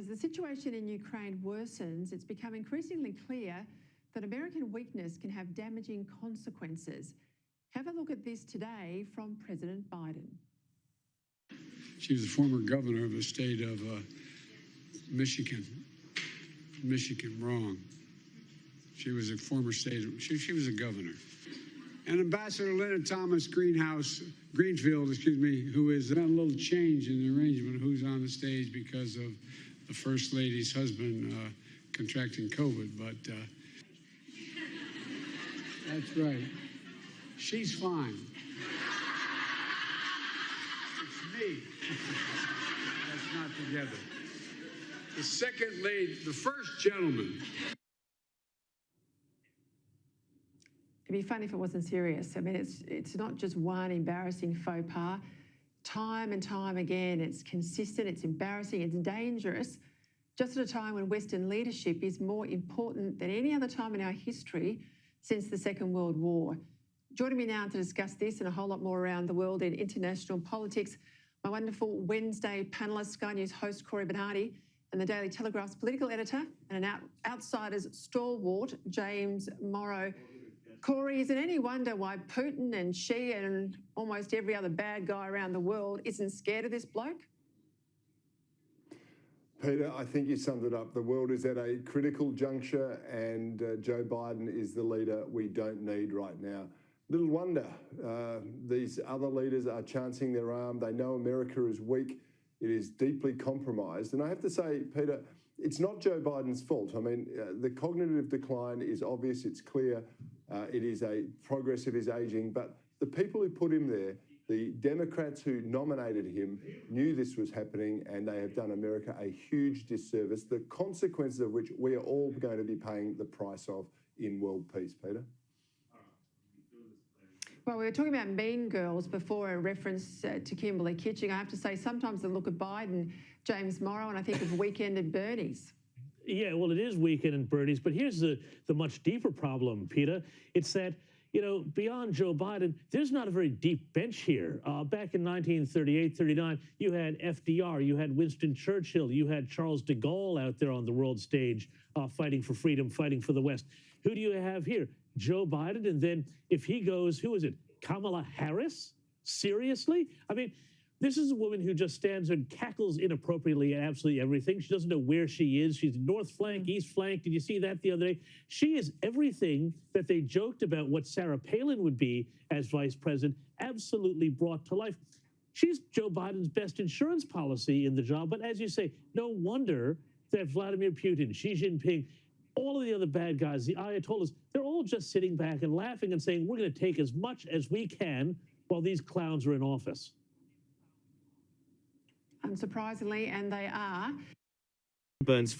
As the situation in Ukraine worsens, it's become increasingly clear that American weakness can have damaging consequences. Have a look at this today from President Biden. She was the former governor of the state of Michigan. Michigan, wrong. She was a former state, she was a governor. And Ambassador Linda Thomas Greenfield, who has done a little change in the arrangement of who's on the stage because of the First Lady's husband contracting COVID, but that's right. She's fine. It's me. That's not together. The second lady, the first gentleman. It'd be funny if it wasn't serious. I mean, it's not just one embarrassing faux pas. Time and time again, it's consistent, it's embarrassing, it's dangerous, just at a time when Western leadership is more important than any other time in our history since the Second World War. Joining me now to discuss this and a whole lot more around the world in international politics, my wonderful Wednesday panellist, Sky News host Cory Bernardi, and the Daily Telegraph's political editor and an outsider's stalwart, James Morrow. Cory, is it any wonder why Putin and Xi and almost every other bad guy around the world isn't scared of this bloke? Peter, I think you summed it up. The world is at a critical juncture and Joe Biden is the leader we don't need right now. Little wonder these other leaders are chancing their arm. They know America is weak. It is deeply compromised. And I have to say, Peter, it's not Joe Biden's fault. I mean, the cognitive decline is obvious. It's clear. It is a progress of his aging. But the people who put him there, the Democrats who nominated him, knew this was happening, and they have done America a huge disservice, the consequences of which we are all going to be paying the price of in world peace, Peter. Well, we were talking about Mean Girls before, a reference to Kimberley Kitching. I have to say, sometimes the look of Biden, James Morrow, and I think of Weekend at Bernie's. Yeah, well, it is Weekend at Bernie's, but here's the much deeper problem, Peter. It's that, you know, beyond Joe Biden, there's not a very deep bench here. Back in 1938, 39, you had FDR, you had Winston Churchill, you had Charles de Gaulle out there on the world stage fighting for freedom, fighting for the West. Who do you have here? Joe Biden, and then if he goes, who is it? Kamala Harris? Seriously? I mean, this is a woman who just stands and cackles inappropriately at absolutely everything. She doesn't know where she is. She's north flank, east flank. Did you see that the other day? She is everything that they joked about what Sarah Palin would be as vice president, absolutely brought to life. She's Joe Biden's best insurance policy in the job. But as you say, no wonder that Vladimir Putin, Xi Jinping, all of the other bad guys, the Ayatollahs, they're all just sitting back and laughing and saying, we're going to take as much as we can while these clowns are in office. Unsurprisingly, and they are. Burns